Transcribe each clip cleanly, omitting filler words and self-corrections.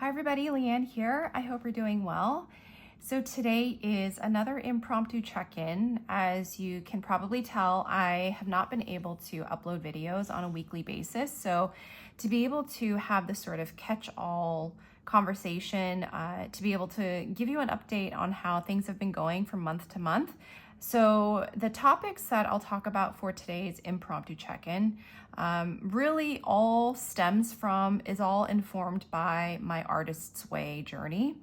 Hi everybody, Liane here. I hope you're doing well. So today is another impromptu check-in. As you can probably tell, I have not been able to upload videos on a weekly basis. So to be able to have this sort of catch-all conversation, to be able to give you an update on how things have been going from month to month. So the topics that I'll talk about for today's impromptu check-in really all is all informed by my Artist's Way journey.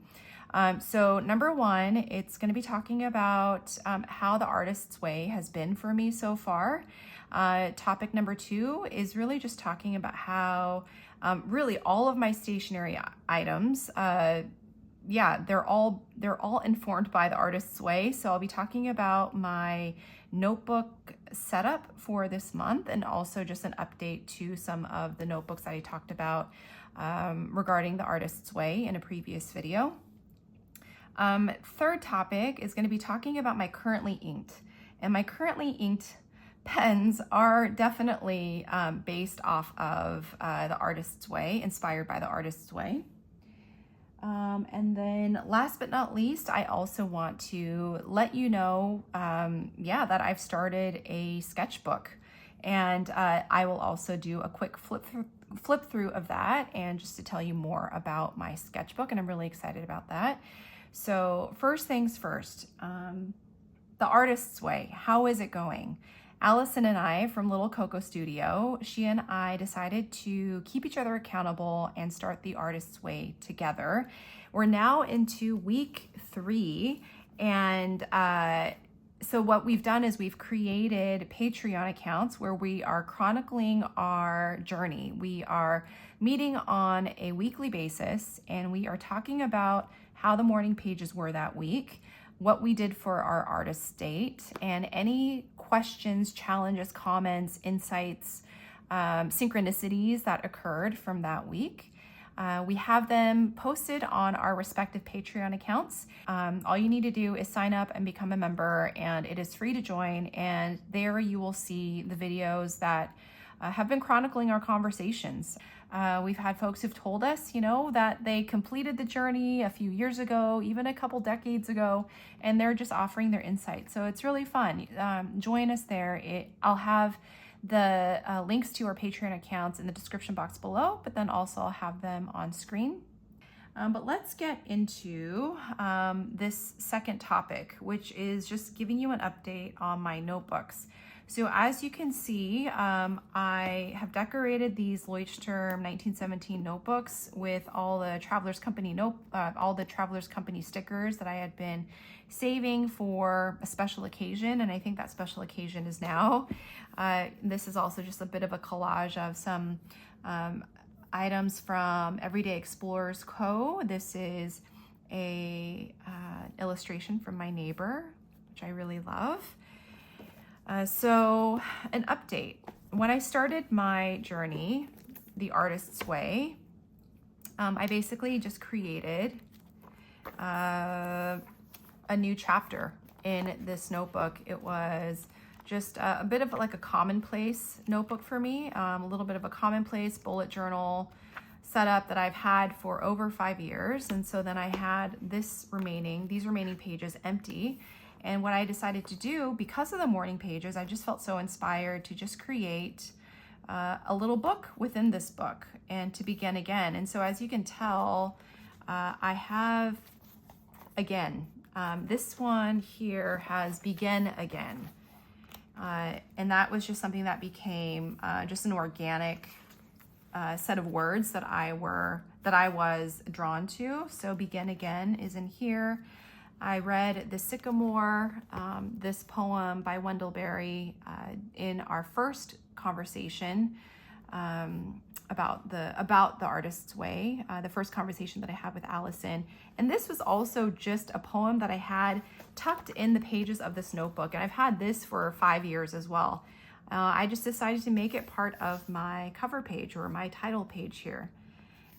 So number one, it's going to be talking about how the Artist's Way has been for me so far. Topic number two is really just talking about how really all of my stationery items, they're all informed by the Artist's Way. So I'll be talking about my notebook setup for this month and also just an update to some of the notebooks that I talked about regarding the Artist's Way in a previous video. Third topic is going to be talking about my currently inked. And my currently inked pens are definitely based off of the Artist's Way, inspired by the Artist's Way. And then last but not least, I also want to let you know, that I've started a sketchbook, and I will also do a quick flip through of that, and just to tell you more about my sketchbook, and I'm really excited about that. So first things first, the Artist's Way, how is it going? Allison and I from Little Coco Studio, she and I decided to keep each other accountable and start the Artist's Way together. We're now into week 3, and so what we've done is we've created Patreon accounts where we are chronicling our journey. We are meeting on a weekly basis, and we are talking about how the morning pages were that week, what we did for our artist date, and any questions, challenges, comments, insights, synchronicities that occurred from that week. We have them posted on our respective Patreon accounts. All you need to do is sign up and become a member, and it is free to join. And there you will see the videos that have been chronicling our conversations. We've had folks who've told us, that they completed the journey a few years ago, even a couple decades ago, and they're just offering their insights. So it's really fun. Join us there. I'll have the links to our Patreon accounts in the description box below, but then also I'll have them on screen. But let's get into this second topic, which is just giving you an update on my notebooks. So as you can see, I have decorated these Leuchtturm 1917 notebooks with all the Travelers Company stickers that I had been saving for a special occasion, and I think that special occasion is now. This is also just a bit of a collage of some items from Everyday Explorers Co. This is a illustration from my neighbor, which I really love. So an update. When I started my journey, the Artist's Way, I basically just created a new chapter in this notebook. It was just a bit of like a commonplace notebook for me, a little bit of a commonplace bullet journal setup that I've had for over 5 years. And so then I had these remaining pages empty. And what I decided to do, because of the morning pages, I just felt so inspired to just create a little book within this book and to begin again. And so as you can tell, I have, again, this one here has begin again. And that was just something that became just an organic set of words that I was drawn to. So begin again is in here. I read The Sycamore, this poem by Wendell Berry in our first conversation about the Artist's Way, the first conversation that I had with Allison. And this was also just a poem that I had tucked in the pages of this notebook, and I've had this for 5 years as well. I just decided to make it part of my cover page or my title page here.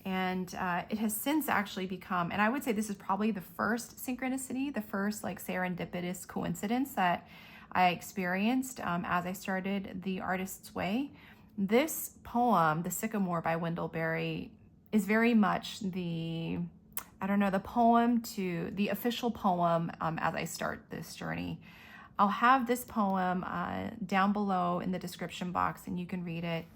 And it has since actually become, and I would say this is probably the first synchronicity, the first like serendipitous coincidence that I experienced as I started the Artist's Way. This poem, The Sycamore by Wendell Berry, is very much the, I don't know, the poem to the official poem as I start this journey. I'll have this poem down below in the description box and you can read it.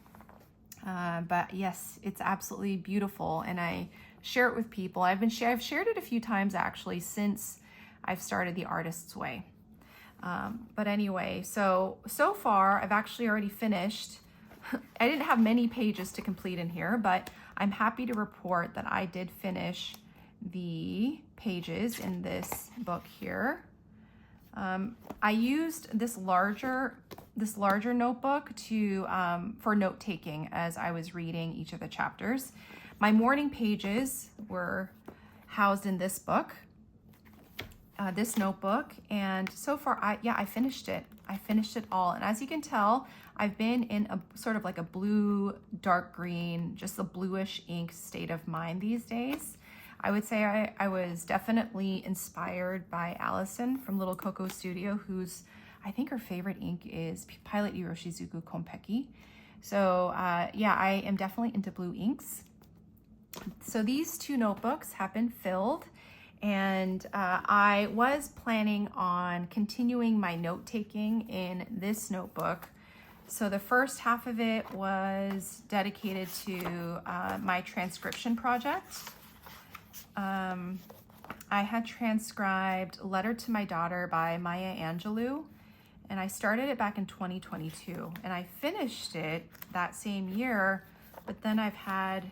But yes, it's absolutely beautiful, and I share it with people. I've shared it a few times actually since I've started the Artist's Way. But anyway, so far I've actually already finished. I didn't have many pages to complete in here, but I'm happy to report that I did finish the pages in this book here. I used this larger notebook to for note taking as I was reading each of the chapters. My morning pages were housed in this book, this notebook, and so far I finished it. I finished it all, and as you can tell, I've been in a sort of like a blue, dark green, just a bluish ink state of mind these days. I would say I was definitely inspired by Allison from Little Coco Studio, who's, I think her favorite ink is Pilot Iroshizuku Konpeki. So yeah, I am definitely into blue inks. So these two notebooks have been filled, and I was planning on continuing my note-taking in this notebook. So the first half of it was dedicated to my transcription project. I had transcribed Letter to My Daughter by Maya Angelou, and I started it back in 2022, and I finished it that same year, but then I've had,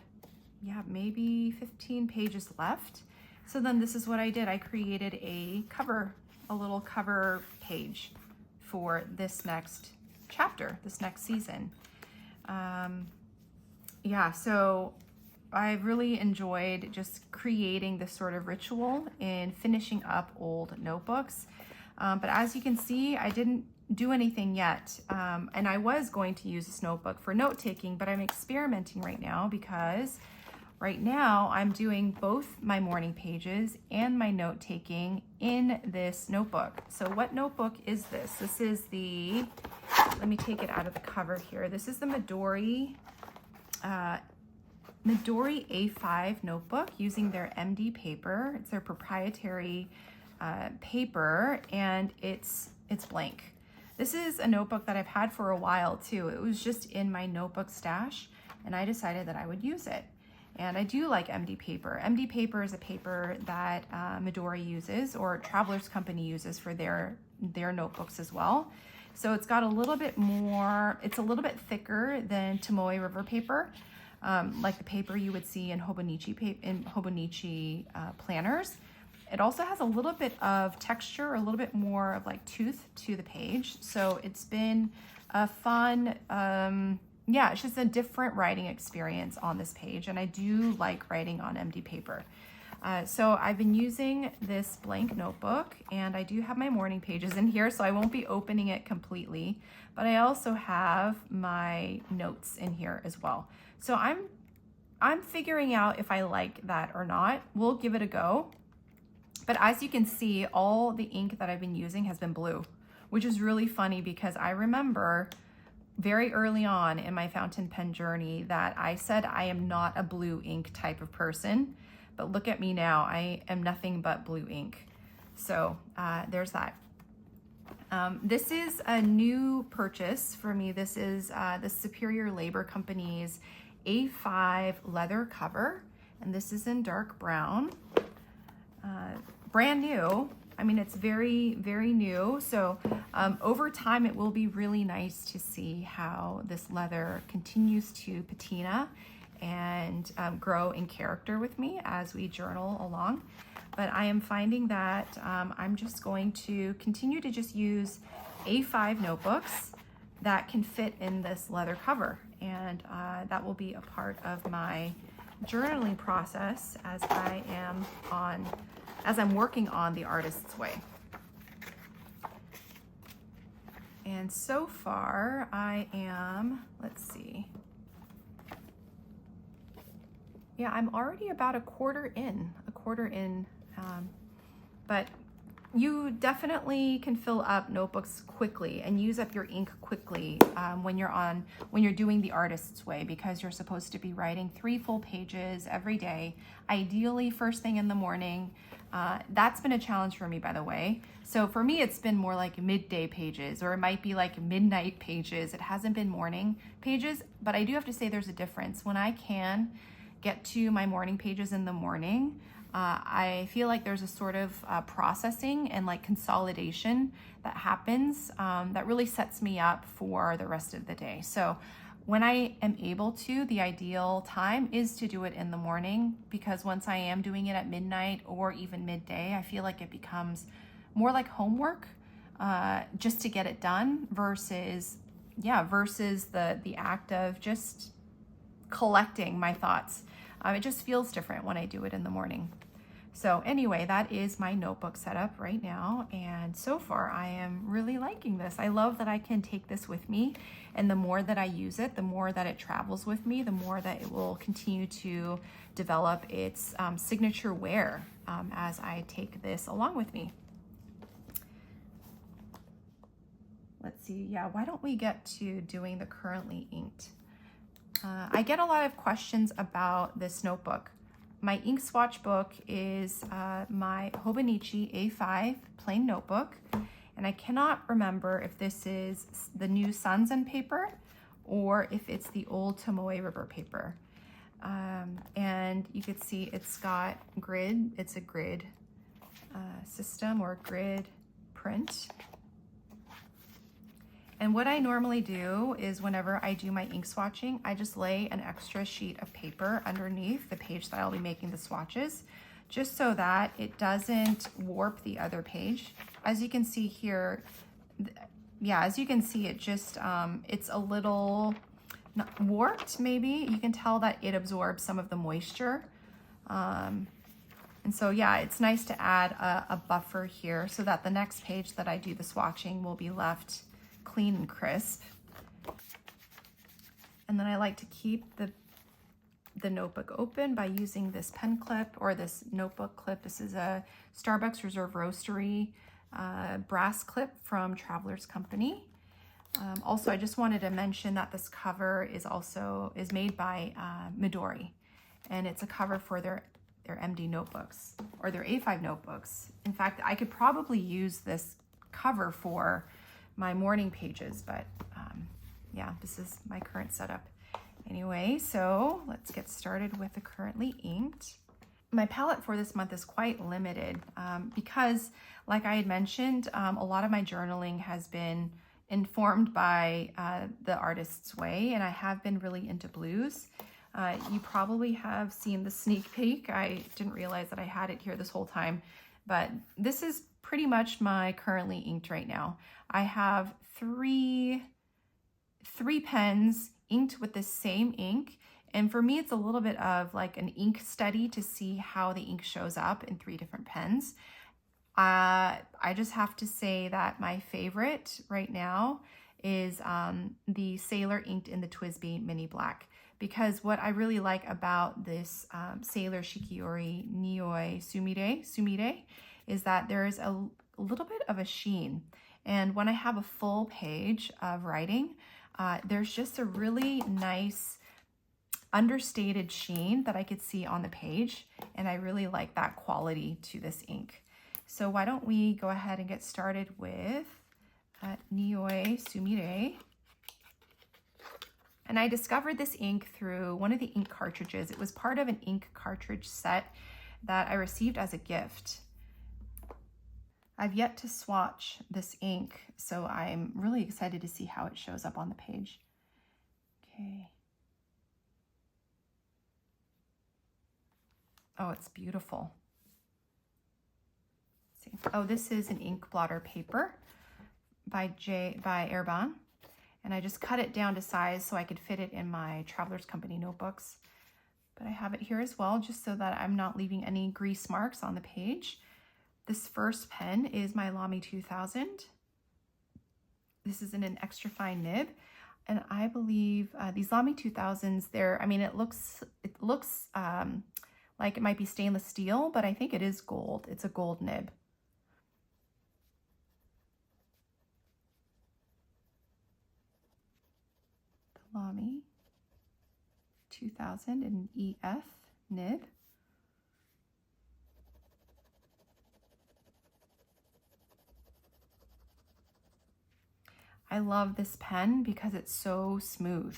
yeah, maybe 15 pages left. So then this is what I did. I created a little cover page for this next chapter, this next season. Yeah, so I've really enjoyed just creating this sort of ritual in finishing up old notebooks. But as you can see, I didn't do anything yet. And I was going to use this notebook for note-taking, but I'm experimenting right now because right now I'm doing both my morning pages and my note-taking in this notebook. So what notebook is this? This is the, let me take it out of the cover here. This is the Midori A5 notebook using their MD paper. It's their proprietary paper, and it's blank. This is a notebook that I've had for a while too. It was just in my notebook stash, and I decided that I would use it. And I do like MD paper. MD paper is a paper that Midori uses, or Traveler's Company uses for their notebooks as well. So it's got a little bit more, it's a little bit thicker than Tomoe River paper. Like the paper you would see in Hobonichi planners. It also has a little bit of texture, a little bit more of like tooth to the page. So it's been a fun, yeah, it's just a different writing experience on this page. And I do like writing on MD paper. So I've been using this blank notebook, and I do have my morning pages in here, so I won't be opening it completely, but I also have my notes in here as well. So I'm figuring out if I like that or not. We'll give it a go. But as you can see, all the ink that I've been using has been blue, which is really funny because I remember very early on in my fountain pen journey that I said I am not a blue ink type of person, but look at me now, I am nothing but blue ink. So there's that. This is a new purchase for me. This is the Superior Labor Company's A5 leather cover, and this is in dark brown. Brand new. I mean, it's very, very new. So over time, it will be really nice to see how this leather continues to patina and grow in character with me as we journal along. But I am finding that I'm just going to continue to just use A5 notebooks that can fit in this leather cover. And that will be a part of my journaling process as I'm working on the Artist's Way. And so far I am, let's see. Yeah, I'm already about a quarter in, but You definitely can fill up notebooks quickly and use up your ink quickly when you're doing the artist's way, because you're supposed to be writing 3 full pages every day, ideally first thing in the morning. That's been a challenge for me, by the way. So for me, it's been more like midday pages, or it might be like midnight pages. It hasn't been morning pages, but I do have to say there's a difference. When I can get to my morning pages in the morning, I feel like there's a sort of processing and like consolidation that happens that really sets me up for the rest of the day. So when I am able to, the ideal time is to do it in the morning, because once I am doing it at midnight or even midday, I feel like it becomes more like homework just to get it done versus the act of just collecting my thoughts. It just feels different when I do it in the morning. So anyway, that is my notebook setup right now. And so far I am really liking this. I love that I can take this with me. And the more that I use it, the more that it travels with me, the more that it will continue to develop its signature wear as I take this along with me. Let's see, yeah, why don't we get to doing the currently inked? I get a lot of questions about this notebook. My ink swatch book is my Hobonichi A5 plain notebook, and I cannot remember if this is the new Sanzen paper or if it's the old Tomoe River paper. And you can see it's got grid, it's a grid system or grid print. And what I normally do is whenever I do my ink swatching, I just lay an extra sheet of paper underneath the page that I'll be making the swatches, just so that it doesn't warp the other page. As you can see here, as you can see, it just, it's a little not warped maybe. You can tell that it absorbs some of the moisture. And so yeah, it's nice to add a buffer here so that the next page that I do the swatching will be left clean and crisp. And then I like to keep the notebook open by using this pen clip or this notebook clip. This is a Starbucks Reserve Roastery brass clip from Traveler's Company. Also, I just wanted to mention that this cover is made by Midori, and it's a cover for their MD notebooks or their A5 notebooks. In fact, I could probably use this cover for my morning pages, but yeah, this is my current setup. Anyway, so let's get started with the currently inked. My palette for this month is quite limited because, like I had mentioned, a lot of my journaling has been informed by the artist's way, and I have been really into blues. You probably have seen the sneak peek. I didn't realize that I had it here this whole time, but this is pretty much my currently inked right now. I have three pens inked with the same ink. And for me, it's a little bit of like an ink study to see how the ink shows up in 3 different pens. I just have to say that my favorite right now is the Sailor inked in the TWSBI Mini Black, because what I really like about this Sailor Shikiori Nioi-Sumire is that there is a little bit of a sheen. And when I have a full page of writing, there's just a really nice understated sheen that I could see on the page. And I really like that quality to this ink. So why don't we go ahead and get started with Nioi-Sumire. And I discovered this ink through one of the ink cartridges. It was part of an ink cartridge set that I received as a gift. I've yet to swatch this ink, so I'm really excited to see how it shows up on the page. Okay. Oh, it's beautiful. Let's see. Oh, this is an ink blotter paper by Herbin, and I just cut it down to size so I could fit it in my Traveler's Company notebooks. But I have it here as well, just so that I'm not leaving any grease marks on the page. This first pen is my Lamy 2000. This is in an extra fine nib, and I believe these Lamy 2000s, it looks like it might be stainless steel, but I think it is gold. It's a gold nib. 2000 in EF nib. I love this pen because it's so smooth.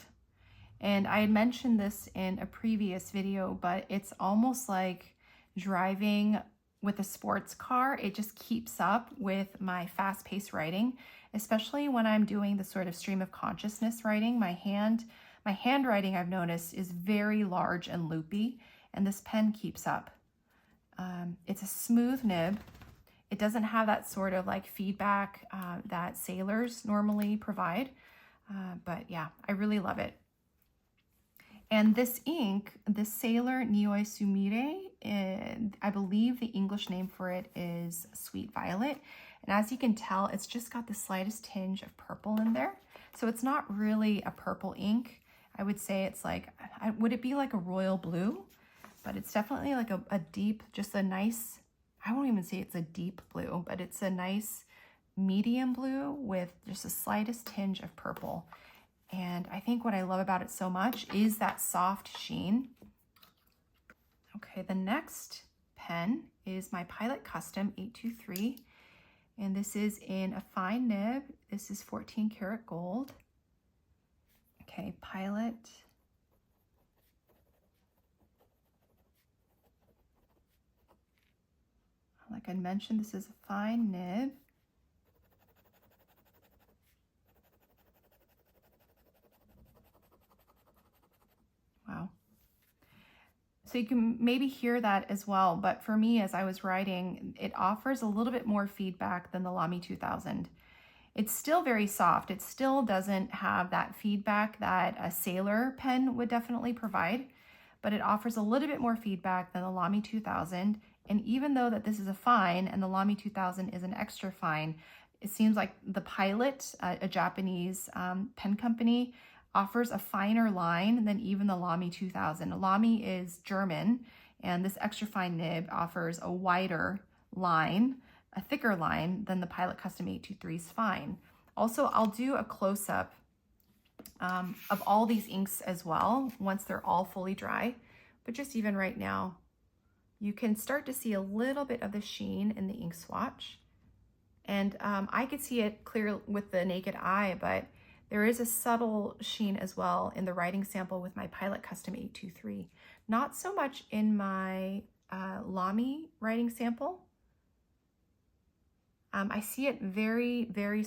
And I had mentioned this in a previous video, but it's almost like driving with a sports car. It just keeps up with my fast-paced writing, especially when I'm doing the sort of stream of consciousness writing. My handwriting, I've noticed, is very large and loopy, and this pen keeps up. It's a smooth nib. It doesn't have that sort of like feedback that sailors normally provide, but yeah, I really love it. And this ink, the Sailor Nioi-Sumire, I believe the English name for it is Sweet Violet. And as you can tell, it's just got the slightest tinge of purple in there. So it's not really a purple ink. I would say it's like, would it be like a royal blue? But it's definitely like a deep, just a nice, I won't even say it's a deep blue, but it's a nice medium blue with just the slightest tinge of purple. And I think what I love about it so much is that soft sheen. Okay, the next pen is my Pilot Custom 823. And this is in a fine nib. This is 14 karat gold. Okay, Pilot. Like I mentioned, this is a fine nib. Wow. So you can maybe hear that as well, but for me, as I was writing, it offers a little bit more feedback than the Lamy 2000. It's still very soft. It still doesn't have that feedback that a Sailor pen would definitely provide, but it offers a little bit more feedback than the Lamy 2000. And even though that this is a fine and the Lamy 2000 is an extra fine, it seems like the Pilot, a Japanese pen company, offers a finer line than even the Lamy 2000. Lamy is German, and this extra fine nib offers a wider line, a thicker line than the Pilot Custom 823's fine. Also, I'll do a close-up of all these inks as well once they're all fully dry, but just even right now, you can start to see a little bit of the sheen in the ink swatch. And I could see it clear with the naked eye, but there is a subtle sheen as well in the writing sample with my Pilot Custom 823. Not so much in my Lamy writing sample. I see it very, very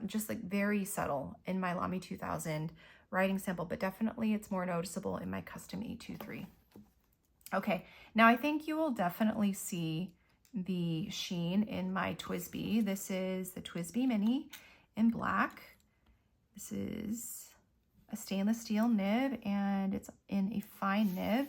just like very subtle in my Lamy 2000 writing sample, but definitely it's more noticeable in my Custom 823. Okay, now I think you will definitely see the sheen in my TWSBI. This is the TWSBI Mini in black. This is a stainless steel nib and it's in a fine nib.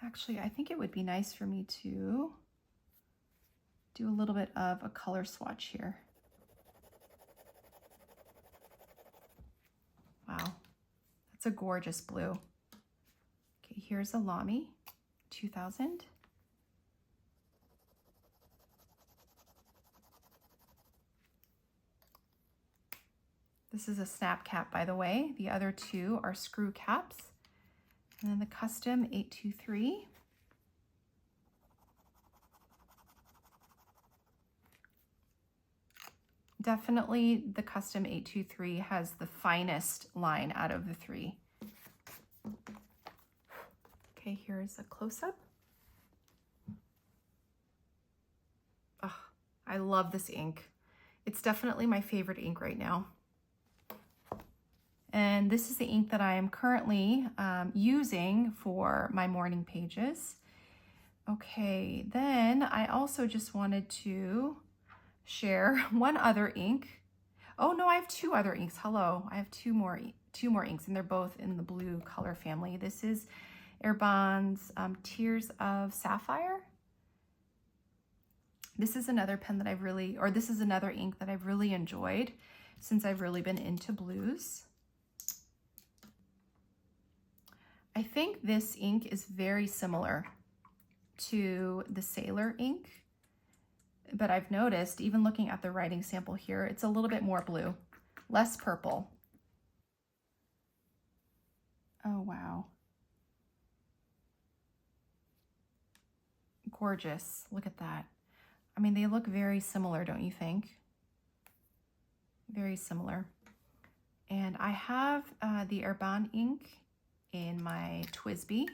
Actually, I think it would be nice for me to do a little bit of a color swatch here. Wow, that's a gorgeous blue. Okay, here's a Lamy 2000. This is a snap cap, by the way. The other two are screw caps. And then the Custom 823. Definitely the Custom 823 has the finest line out of the three. Okay, here's a close-up. Oh, I love this ink. It's definitely my favorite ink right now. And this is the ink that I am currently using for my morning pages. Okay, then I also just wanted to share one other ink. Oh no, I have two other inks. Hello, I have two more inks, and they're both in the blue color family. This is Herbin's Tears of Saphir. This is another pen that I've really, or this is another ink that I've really enjoyed since I've really been into blues. I think this ink is very similar to the Sailor ink, but I've noticed, even looking at the writing sample here, it's a little bit more blue, less purple. Oh, wow. Gorgeous. Look at that. I mean, they look very similar, don't you think? Very similar. And I have the Herbin ink in my TWSBI,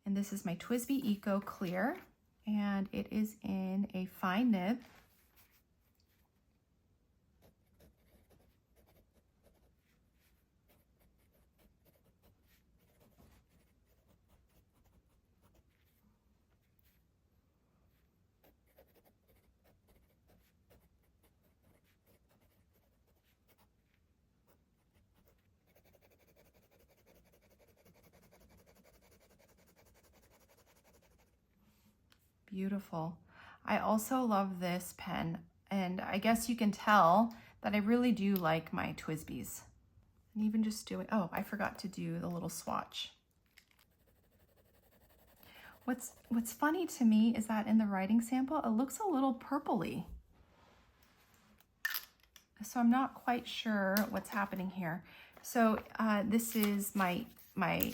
and this is my TWSBI Eco Clear, and it is in a fine nib. Beautiful. I also love this pen, and I guess you can tell that I really do like my TWSBIs. And even just doing, oh, I forgot to do the little swatch. What's funny to me is that in the writing sample, it looks a little purpley. So I'm not quite sure what's happening here. So this is my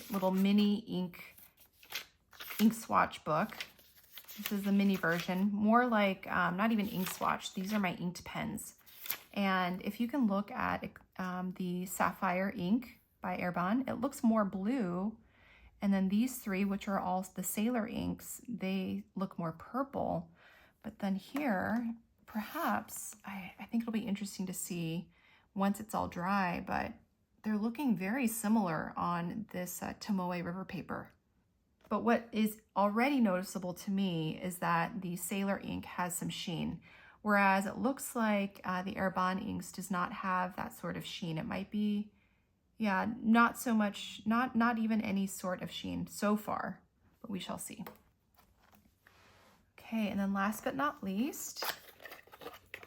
little mini ink swatch book. This is the mini version, more like not even ink swatch. These are my inked pens. And if you can look at the Saphir ink by Herbin, it looks more blue. And then these three, which are all the Sailor inks, they look more purple. But then here, perhaps, I think it'll be interesting to see once it's all dry, but they're looking very similar on this Tomoe River paper. But what is already noticeable to me is that the Sailor ink has some sheen, whereas it looks like the Herbin inks does not have that sort of sheen. It might be, yeah, not so much, not even any sort of sheen so far, but we shall see. Okay, and then last but not least,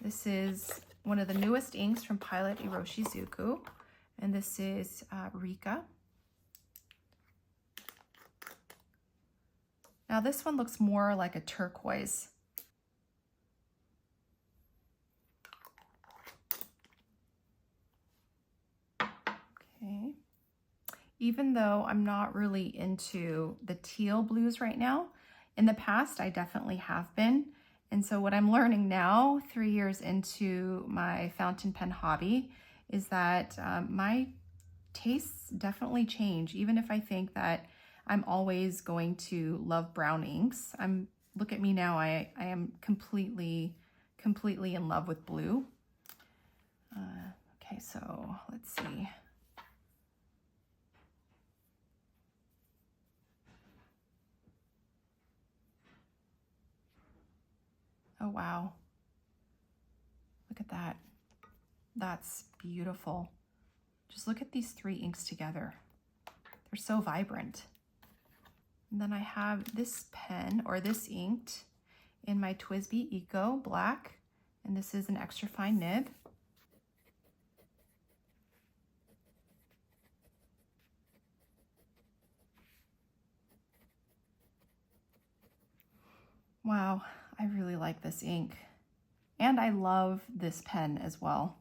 this is one of the newest inks from Pilot Iroshizuku, and this is Rikka. Now this one looks more like a turquoise. Okay. Even though I'm not really into the teal blues right now, in the past I definitely have been. And so what I'm learning now, 3 years into my fountain pen hobby, is that my tastes definitely change, even if I think that I'm always going to love brown inks. Look at me now, I am completely in love with blue. Okay, so let's see. Oh, wow. Look at that. That's beautiful. Just look at these three inks together. They're so vibrant. And then I have this pen, or this inked, in my TWSBI Eco black, and this is an extra fine nib. Wow, I really like this ink. And I love this pen as well.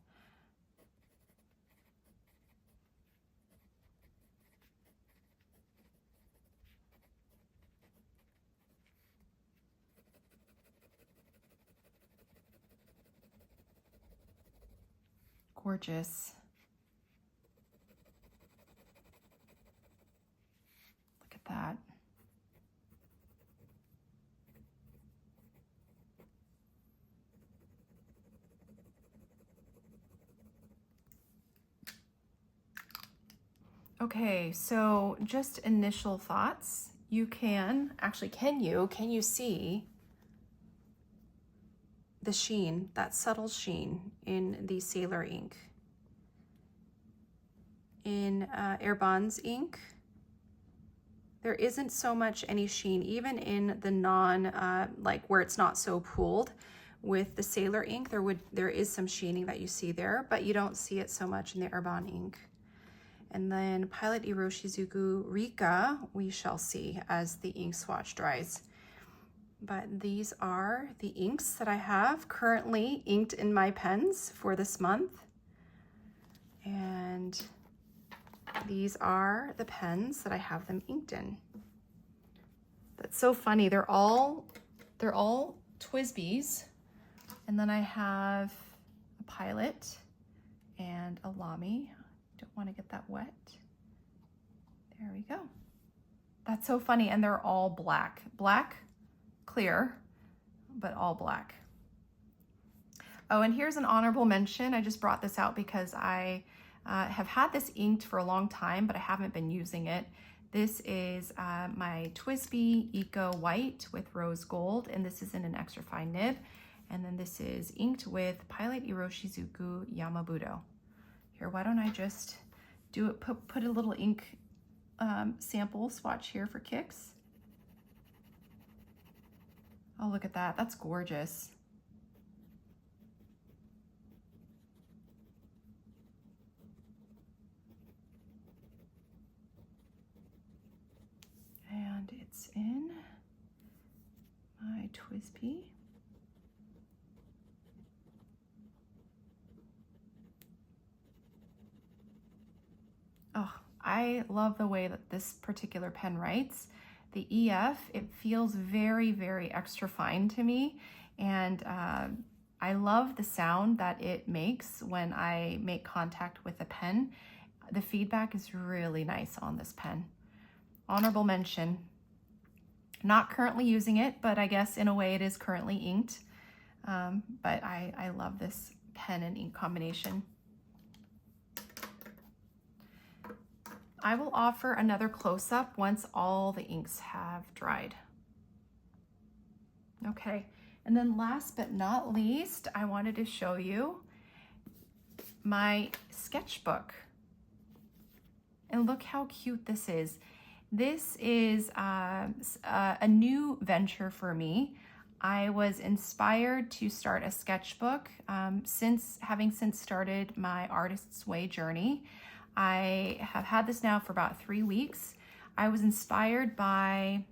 Gorgeous. Look at that. Okay, so just initial thoughts. You can, actually, can you see the sheen, that subtle sheen in the Sailor ink? In Herbin's ink, there isn't so much any sheen, even in the like where it's not so pooled. With the Sailor ink, there is some sheening that you see there, but you don't see it so much in the Herbin ink. And then Pilot Iroshizuku Rikka, we shall see as the ink swatch dries. But these are the inks that I have currently inked in my pens for this month. And these are the pens that I have them inked in. That's so funny. They're all TWSBIs. And then I have a Pilot and a Lamy. Don't want to get that wet. There we go. That's so funny. And they're all black. Black, clear, but all black. Oh, and here's an honorable mention. I just brought this out because I have had this inked for a long time, but I haven't been using it. This is my TWSBI Eco White with rose gold, and this is in an extra fine nib. And then this is inked with Pilot Iroshizuku Yama Budo. Here, why don't I just do it, put a little ink sample swatch here for kicks. Oh, look at that. That's gorgeous. And it's in my TWSBI. Oh, I love the way that this particular pen writes. The EF, it feels very, very extra fine to me. And I love the sound that it makes when I make contact with the pen. The feedback is really nice on this pen. Honorable mention. Not currently using it, but I guess in a way it is currently inked. But I love this pen and ink combination. I will offer another close-up once all the inks have dried. Okay, and then last but not least, I wanted to show you my sketchbook. And look how cute this is. This is a new venture for me. I was inspired to start a sketchbook having since started my Artist's Way journey. I have had this now for about 3 weeks. I was inspired by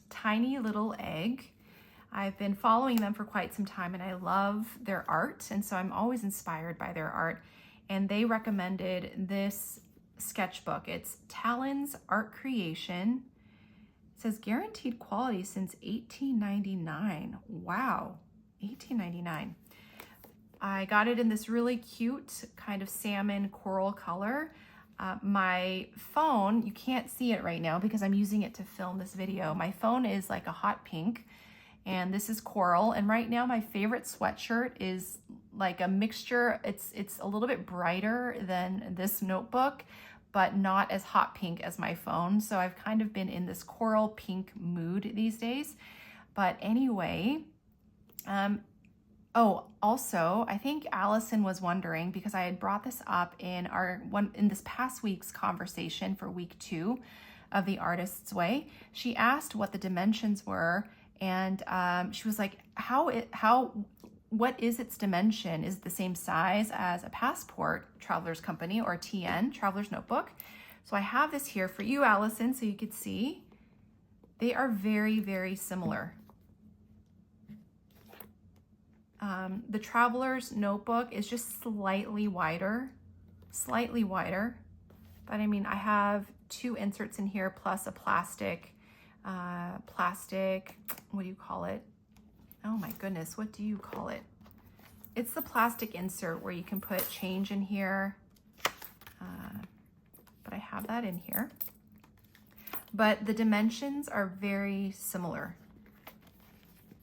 Tiny Little Egg. I've been following them for quite some time and I love their art. And so I'm always inspired by their art. And they recommended this sketchbook. It's Talens Art Creation. It says guaranteed quality since 1899. Wow, 1899. I got it in this really cute kind of salmon coral color. My phone, you can't see it right now because I'm using it to film this video. My phone is like a hot pink and this is coral. And right now my favorite sweatshirt is like a mixture. It's a little bit brighter than this notebook, but not as hot pink as my phone. So I've kind of been in this coral pink mood these days. But anyway, oh, also, I think Allison was wondering, because I had brought this up in this past week's conversation for week 2 of the Artist's Way. She asked what the dimensions were, and she was like, what is its dimension? Is it the same size as a Passport Traveler's Company or TN, Traveler's Notebook? So I have this here for you, Allison, so you could see. They are very, very similar. The Traveler's Notebook is just slightly wider, but I mean, I have 2 inserts in here plus a plastic, what do you call it? Oh my goodness, what do you call it? It's the plastic insert where you can put change in here, but I have that in here. But the dimensions are very similar.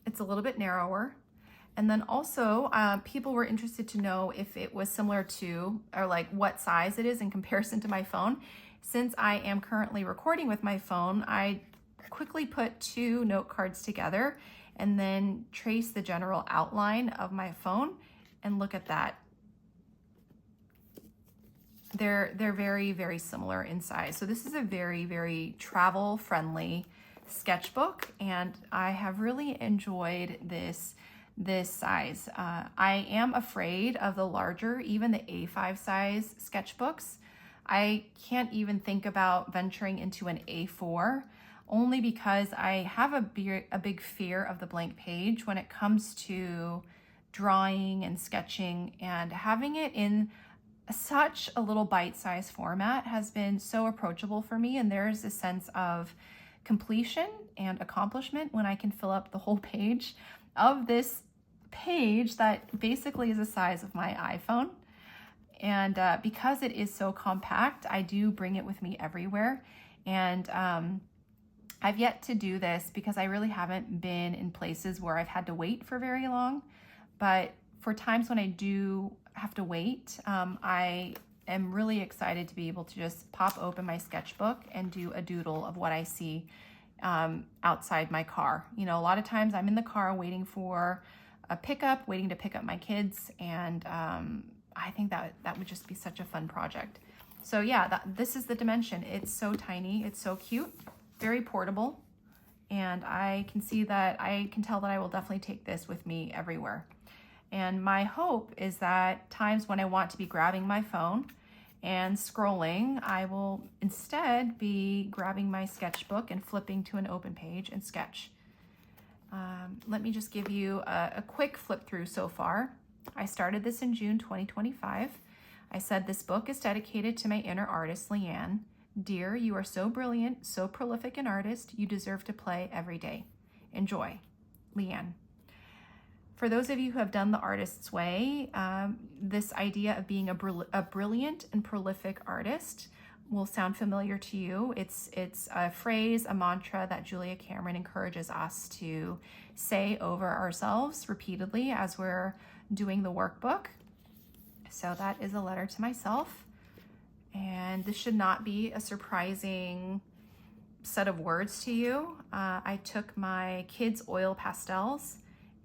It's a little bit narrower. And then also, people were interested to know if it was similar to, or like what size it is in comparison to my phone. Since I am currently recording with my phone, I quickly put 2 note cards together and then trace the general outline of my phone, and look at that. They're very, very similar in size. So this is a very, very travel friendly sketchbook, and I have really enjoyed this size. I am afraid of the larger, even the A5 size sketchbooks. I can't even think about venturing into an A4, only because I have a big fear of the blank page when it comes to drawing and sketching, and having it in such a little bite-sized format has been so approachable for me, and there's a sense of completion and accomplishment when I can fill up the whole page of this page that basically is the size of my iPhone. And because it is so compact, I do bring it with me everywhere. And I've yet to do this because I really haven't been in places where I've had to wait for very long. But for times when I do have to wait, I am really excited to be able to just pop open my sketchbook and do a doodle of what I see outside my car. You know, a lot of times I'm in the car waiting for a pickup, waiting to pick up my kids, and I think that would just be such a fun project. So yeah, this is the dimension. It's so tiny, it's so cute, very portable, and I can tell that I will definitely take this with me everywhere. And my hope is that times when I want to be grabbing my phone and scrolling, I will instead be grabbing my sketchbook and flipping to an open page and sketch. Let me just give you a quick flip through so far. I started this in June 2025. I said this book is dedicated to my inner artist, Liane. Dear, you are so brilliant, so prolific an artist. You deserve to play every day. Enjoy, Liane. For those of you who have done the artist's way, this idea of being a brilliant and prolific artist will sound familiar to you. It's a phrase, a mantra that Julia Cameron encourages us to say over ourselves repeatedly as we're doing the workbook. So that is a letter to myself. And this should not be a surprising set of words to you. I took my kids' oil pastels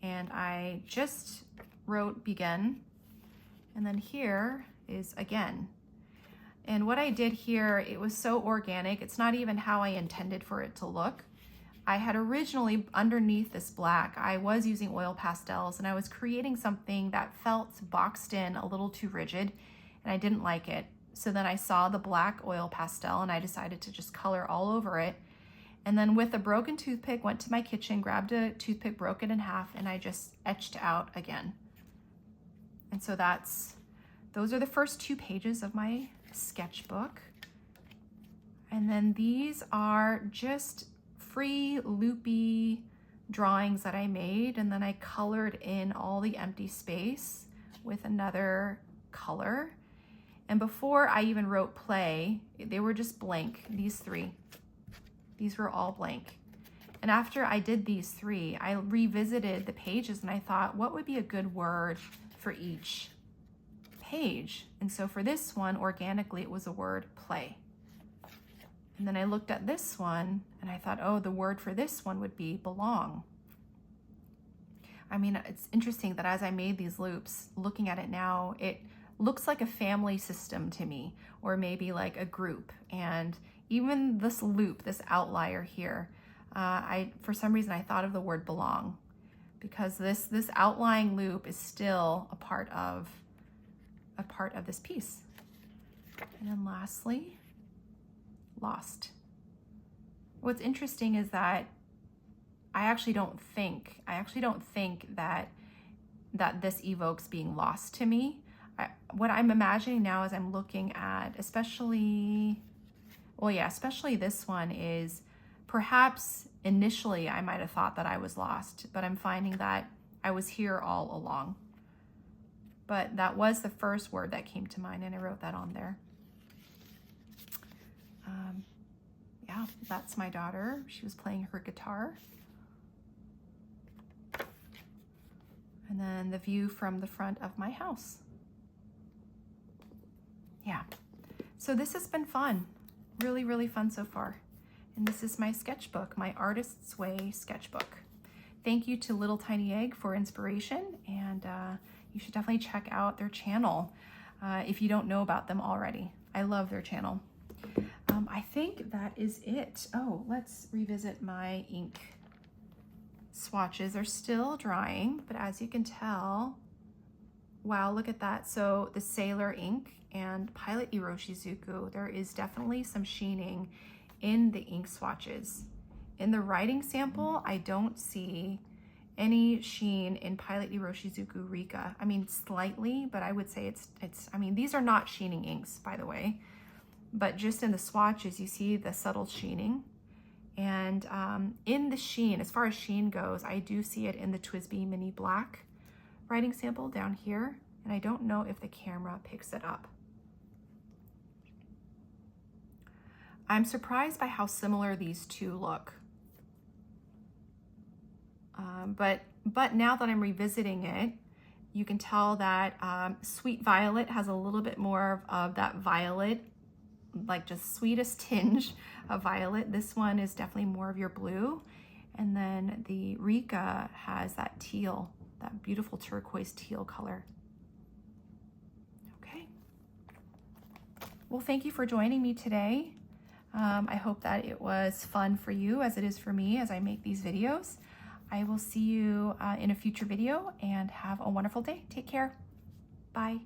and I just wrote begin. And then here is again. And what I did here, it was so organic. It's not even how I intended for it to look. I had originally, underneath this black, I was using oil pastels, and I was creating something that felt boxed in, a little too rigid, and I didn't like it. So then I saw the black oil pastel and I decided to just color all over it. And then with a broken toothpick, went to my kitchen, grabbed a toothpick, broke it in half, and I just etched out again. And so those are the first 2 pages of my sketchbook. And then these are just free loopy drawings that I made, and then I colored in all the empty space with another color. And before I even wrote play, they were just blank. These 3, these were all blank. And after I did these 3, I revisited the pages and I thought, what would be a good word for each page? And so for this one, organically, it was the word play. And then I looked at this one and I thought, oh, the word for this one would be belong. I mean, it's interesting that as I made these loops, looking at it now, it looks like a family system to me, or maybe like a group. And even this loop, this outlier here, for some reason I thought of the word belong, because this outlying loop is still a part of this piece. And then lastly, lost. What's interesting is that I actually don't think that this evokes being lost to me. What I'm imagining now as I'm looking at, especially this one, is perhaps initially I might have thought that I was lost, but I'm finding that I was here all along. But that was the first word that came to mind, and I wrote that on there. Yeah, that's my daughter. She was playing her guitar. And then the view from the front of my house. Yeah, so this has been fun. Really, really fun so far. And this is my sketchbook, my Artist's Way sketchbook. Thank you to Little Tiny Egg for inspiration, and you should definitely check out their channel if you don't know about them already. I love their channel. I think that is it. Oh, let's revisit my ink. Swatches are still drying, but as you can tell, Wow, look at that. So the Sailor ink and Pilot Iroshizuku, there is definitely some sheening in the ink swatches. In the writing sample, I don't see any sheen in Pilot Iroshizuku Rikka. I mean, slightly, but I would say I mean, these are not sheening inks, by the way, but just in the swatches, you see the subtle sheening. And in the sheen, as far as sheen goes, I do see it in the TWSBI Mini Black writing sample down here, and I don't know if the camera picks it up. I'm surprised by how similar these two look. But now that I'm revisiting it, you can tell that Sweet Violet has a little bit more of that violet, like just sweetest tinge of violet. This one is definitely more of your blue. And then the Rikka has that teal, that beautiful turquoise teal color. Okay. Well, thank you for joining me today. I hope that it was fun for you as it is for me as I make these videos. I will see you in a future video and have a wonderful day. Take care. Bye.